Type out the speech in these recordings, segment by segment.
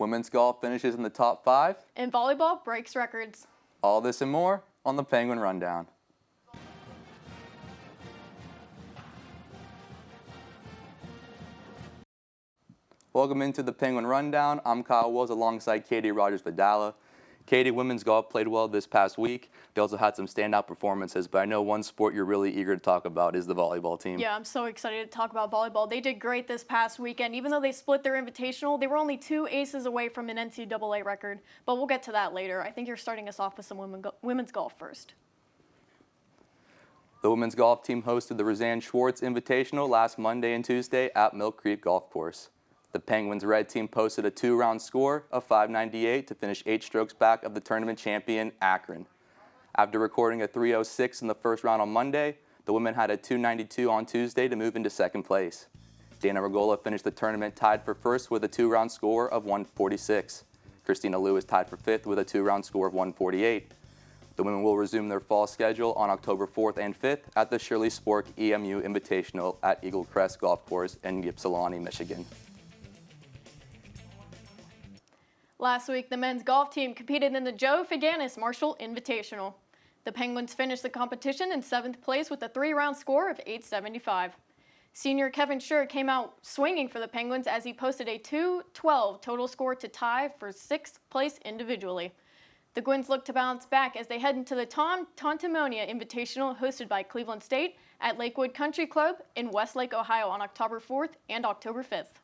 Women's golf finishes in the top 5. And volleyball breaks records. All this and more on the Penguin Rundown. Welcome into the Penguin Rundown. I'm Kyle Wills alongside Katie Rogers-Vidala. Katie, women's golf played well this past week. They also had some standout performances, but I know one sport you're really eager to talk about is the volleyball team. Yeah, I'm so excited to talk about volleyball. They did great this past weekend. Even though they split their invitational, they were only 2 aces away from an NCAA record, but we'll get to that later. I think you're starting us off with some women's golf first. The women's golf team hosted the Roseanne Schwartz Invitational last Monday and Tuesday at Mill Creek Golf Course. The Penguins red team posted a 2-round score of 598 to finish 8 strokes back of the tournament champion, Akron. After recording a 306 in the first round on Monday, the women had a 292 on Tuesday to move into second place. Dana Regola finished the tournament tied for first with a 2-round score of 146. Christina Lewis tied for fifth with a 2-round score of 148. The women will resume their fall schedule on October 4th and 5th at the Shirley Spork EMU Invitational at Eagle Crest Golf Course in Ypsilanti, Michigan. Last week, the men's golf team competed in the Joe Faganis Marshall Invitational. The Penguins finished the competition in 7th place with a 3-round score of 875. Senior Kevin Schur came out swinging for the Penguins as he posted a 212 total score to tie for 6th place individually. The Gwins look to bounce back as they head into the Tontomonia Invitational hosted by Cleveland State at Lakewood Country Club in Westlake, Ohio on October 4th and October 5th.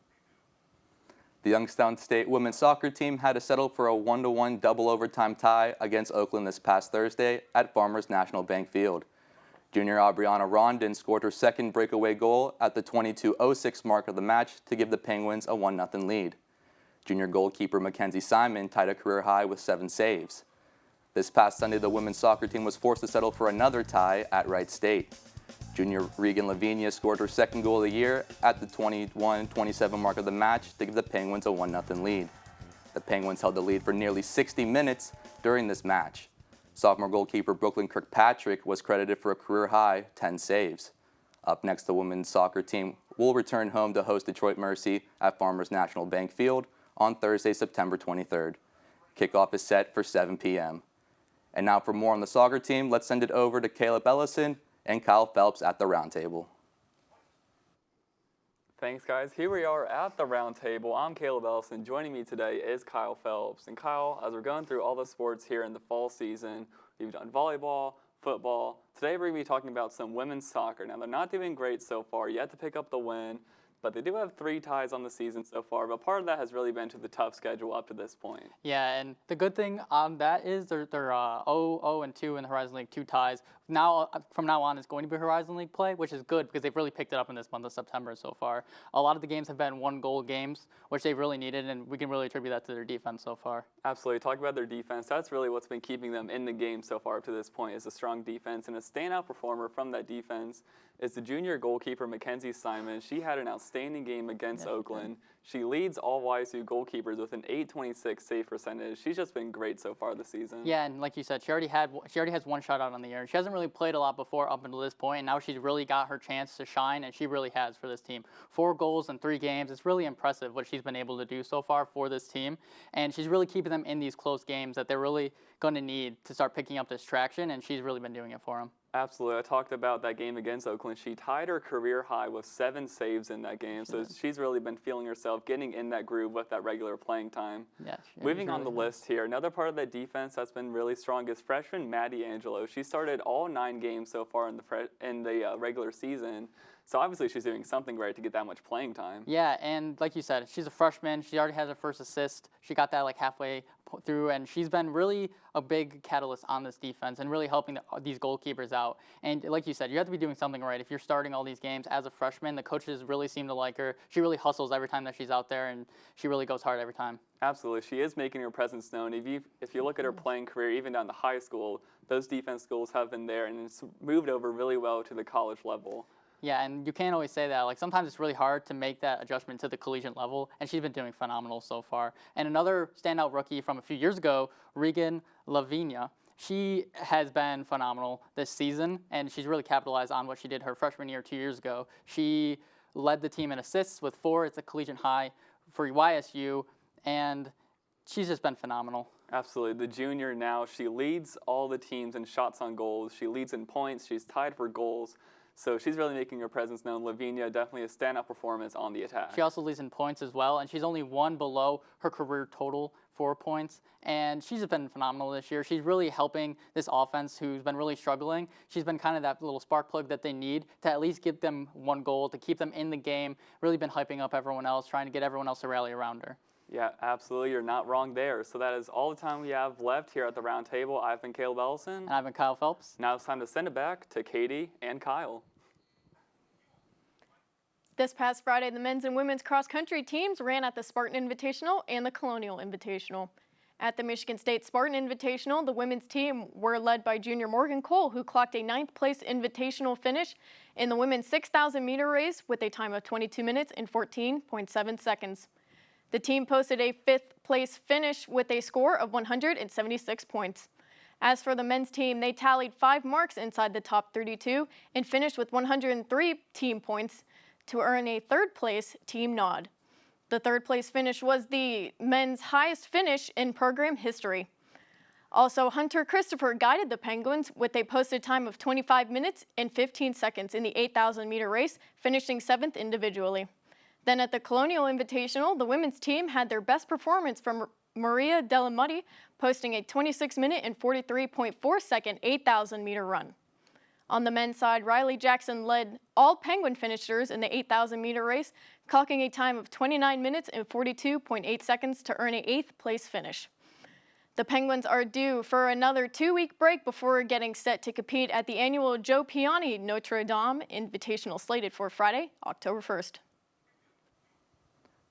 The Youngstown State women's soccer team had to settle for a 1-1 double overtime tie against Oakland this past Thursday at Farmers National Bank Field. Junior Aubriana Rondon scored her second breakaway goal at the 22:06 mark of the match to give the Penguins a 1-0 lead. Junior goalkeeper Mackenzie Simon tied a career high with 7 saves. This past Sunday, the women's soccer team was forced to settle for another tie at Wright State. Junior Regan Lavinia scored her second goal of the year at the 21:27 mark of the match to give the Penguins a 1-0 lead. The Penguins held the lead for nearly 60 minutes during this match. Sophomore goalkeeper Brooklyn Kirkpatrick was credited for a career-high 10 saves. Up next, the women's soccer team will return home to host Detroit Mercy at Farmers National Bank Field on Thursday, September 23rd. Kickoff is set for 7 p.m. And now for more on the soccer team, let's send it over to Caleb Ellison and Kyle Phelps at the roundtable. Thanks, guys. Here we are at the roundtable. I'm Caleb Ellison. Joining me today is Kyle Phelps. And Kyle, as we're going through all the sports here in the fall season, we've done volleyball, football. Today we're going to be talking about some women's soccer. Now, they're not doing great so far. Yet to pick up the win, but they do have 3 ties on the season so far. But part of that has really been to the tough schedule up to this point. Yeah, and the good thing on that is they're 0-2 in the Horizon League, 2 ties. Now, from now on, it's going to be Horizon League play, which is good because they've really picked it up in this month of September so far. A lot of the games have been 1-goal games, which they've really needed, and we can really attribute that to their defense so far. Absolutely. Talk about their defense. That's really what's been keeping them in the game so far up to this point is a strong defense. And a standout performer from that defense is the junior goalkeeper, Mackenzie Simon. She had an outstanding game against Oakland. She leads all YSU goalkeepers with an .826 save percentage. She's just been great so far this season. Yeah, and like you said, she already has 1 shutout on the year. She hasn't really played a lot before up until this point, and now she's really got her chance to shine, and she really has for this team. 4 goals in 3 games. It's really impressive what she's been able to do so far for this team, and she's really keeping them in these close games that they're really going to need to start picking up this traction, and she's really been doing it for them. Absolutely. I talked about that game against Oakland. She tied her career high with 7 saves in that game. So she's really been feeling herself, getting in that groove with that regular playing time. Yeah, Moving on the list here, another part of that defense that's been really strong is freshman Maddie Angelo. She started all 9 games so far in the regular season. So obviously she's doing something right to get that much playing time. Yeah, and like you said, she's a freshman. She already has her first assist. She got that like halfway through, and she's been really a big catalyst on this defense and really helping these goalkeepers out. And like you said, you have to be doing something right. If you're starting all these games as a freshman, the coaches really seem to like her. She really hustles every time that she's out there, and she really goes hard every time. Absolutely. She is making her presence known. If you look at her playing career, even down to high school, those defense skills have been there, and it's moved over really well to the college level. Yeah, and you can't always say that. Like, sometimes it's really hard to make that adjustment to the collegiate level, and she's been doing phenomenal so far. And another standout rookie from a few years ago, Regan Lavinia. She has been phenomenal this season, and she's really capitalized on what she did her freshman year 2 years ago. She led the team in assists with 4. It's a collegiate high for YSU, and she's just been phenomenal. Absolutely. The junior now, she leads all the teams in shots on goals. She leads in points. She's tied for goals. So she's really making her presence known. Lavinia, definitely a standout performance on the attack. She also leads in points as well, and she's only one below her career total, 4 points. And she's been phenomenal this year. She's really helping this offense who's been really struggling. She's been kind of that little spark plug that they need to at least give them 1 goal, to keep them in the game. Really been hyping up everyone else, trying to get everyone else to rally around her. Yeah, absolutely. You're not wrong there. So that is all the time we have left here at the round table. I've been Caleb Ellison. And I've been Kyle Phelps. Now it's time to send it back to Katie and Kyle. This past Friday, the men's and women's cross-country teams ran at the Spartan Invitational and the Colonial Invitational. At the Michigan State Spartan Invitational, the women's team were led by junior Morgan Cole, who clocked a 9th place invitational finish in the women's 6,000 meter race with a time of 22 minutes and 14.7 seconds. The team posted a 5th place finish with a score of 176 points. As for the men's team, they tallied 5 marks inside the top 32 and finished with 103 team points to earn a 3rd place team nod. The 3rd place finish was the men's highest finish in program history. Also, Hunter Christopher guided the Penguins with a posted time of 25 minutes and 15 seconds in the 8,000 meter race, finishing 7th individually. Then at the Colonial Invitational, the women's team had their best performance from Maria Delamutti, posting a 26-minute and 43.4-second 8,000 meter run. On the men's side, Riley Jackson led all Penguin finishers in the 8,000 meter race, clocking a time of 29 minutes and 42.8 seconds to earn an 8th place finish. The Penguins are due for another 2-week break before getting set to compete at the annual Joe Piani Notre Dame Invitational slated for Friday, October 1st.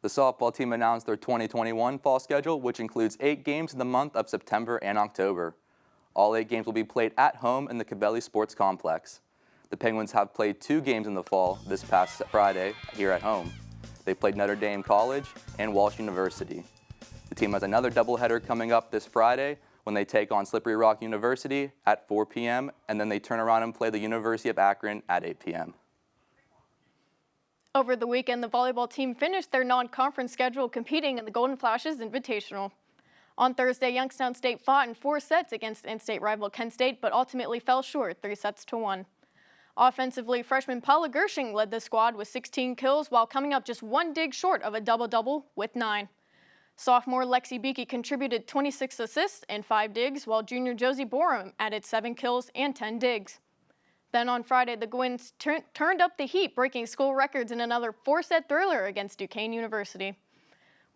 The softball team announced their 2021 fall schedule, which includes 8 games in the month of September and October. All 8 games will be played at home in the Cabelli Sports Complex. The Penguins have played 2 games in the fall this past Friday here at home. They played Notre Dame College and Walsh University. The team has another doubleheader coming up this Friday when they take on Slippery Rock University at 4 p.m. and then they turn around and play the University of Akron at 8 p.m. Over the weekend, the volleyball team finished their non-conference schedule competing in the Golden Flashes Invitational. On Thursday, Youngstown State fought in 4 sets against in-state rival Kent State, but ultimately fell short 3-1. Offensively, freshman Paula Gershing led the squad with 16 kills while coming up just 1 dig short of a double-double with 9. Sophomore Lexi Beakey contributed 26 assists and 5 digs, while junior Josie Borum added 7 kills and 10 digs. Then on Friday, the Gwins turned up the heat, breaking school records in another 4-set thriller against Duquesne University.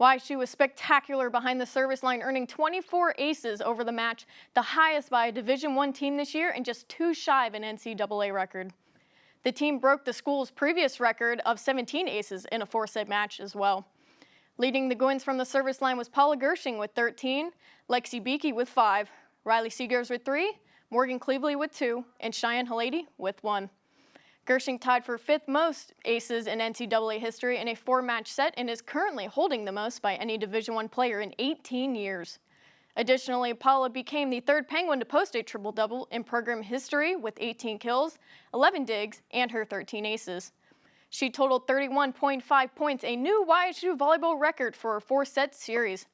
YSU was spectacular behind the service line, earning 24 aces over the match, the highest by a Division I team this year and just 2 shy of an NCAA record. The team broke the school's previous record of 17 aces in a 4-set match as well. Leading the Gwins from the service line was Paula Gershing with 13, Lexi Beakey with 5, Riley Seegers with 3, Morgan Cleveley with 2, and Cheyenne Halady with 1. Gershing tied for 5th most aces in NCAA history in a 4-match set and is currently holding the most by any Division I player in 18 years. Additionally, Paula became the 3rd Penguin to post a triple-double in program history with 18 kills, 11 digs, and her 13 aces. She totaled 31.5 points, a new YSU volleyball record for a 4-set series.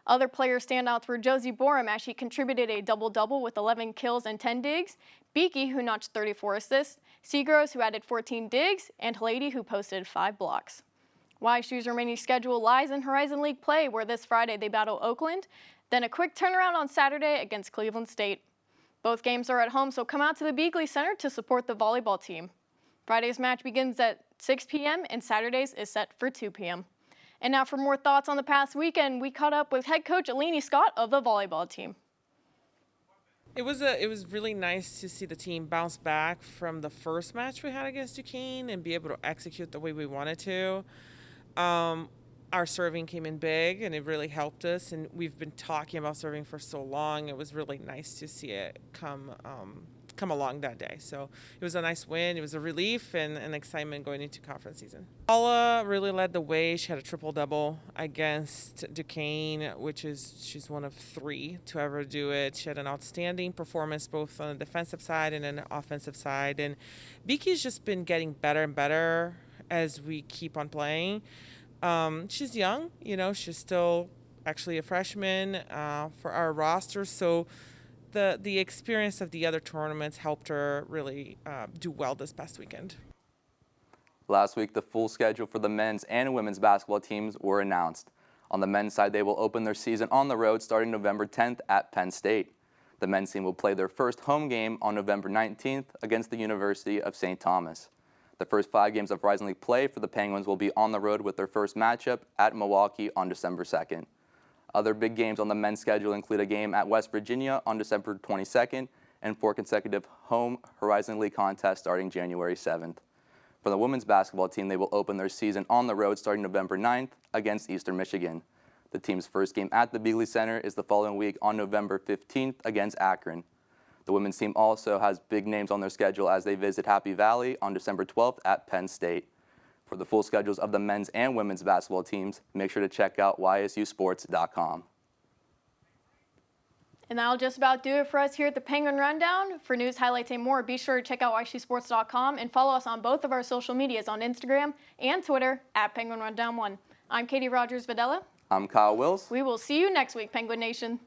Other player standouts were Josie Borum, as she contributed a double-double with 11 kills and 10 digs, Beakey, who notched 34 assists, Seagross, who added 14 digs, and Halady, who posted 5 blocks. YSU's remaining schedule lies in Horizon League play, where this Friday they battle Oakland, then a quick turnaround on Saturday against Cleveland State. Both games are at home, so come out to the Beagley Center to support the volleyball team. Friday's match begins at 6 p.m. and Saturday's is set for 2 p.m. And now for more thoughts on the past weekend, we caught up with head coach Alini Scott of the volleyball team. It was really nice to see the team bounce back from the first match we had against Duquesne and be able to execute the way we wanted to. Our serving came in big, and it really helped us. And we've been talking about serving for so long. It was really nice to see it come along that day. So it was a nice win. It was a relief and an excitement going into conference season. Paula really led the way. She had a triple-double against Duquesne, she's one of 3 to ever do it. She had an outstanding performance both on the defensive side and on the offensive side. And Beakey's just been getting better and better as we keep on playing. She's young, she's still actually a freshman for our roster, so the experience of the other tournaments helped her really do well this past weekend. Last week, the full schedule for the men's and women's basketball teams were announced. On the men's side, they will open their season on the road starting November 10th at Penn State. The men's team will play their first home game on November 19th against the University of St. Thomas. The first 5 games of Rising League play for the Penguins will be on the road with their first matchup at Milwaukee on December 2nd. Other big games on the men's schedule include a game at West Virginia on December 22nd and 4 consecutive home Horizon League contests starting January 7th. For the women's basketball team, they will open their season on the road starting November 9th against Eastern Michigan. The team's first game at the Beagley Center is the following week on November 15th against Akron. The women's team also has big names on their schedule as they visit Happy Valley on December 12th at Penn State. For the full schedules of the men's and women's basketball teams, make sure to check out ysusports.com. And that'll just about do it for us here at the Penguin Rundown. For news, highlights, and more, be sure to check out ysusports.com and follow us on both of our social medias on Instagram and Twitter at Penguin Rundown 1. I'm Katie Rogers-Videla. I'm Kyle Wills. We will see you next week, Penguin Nation.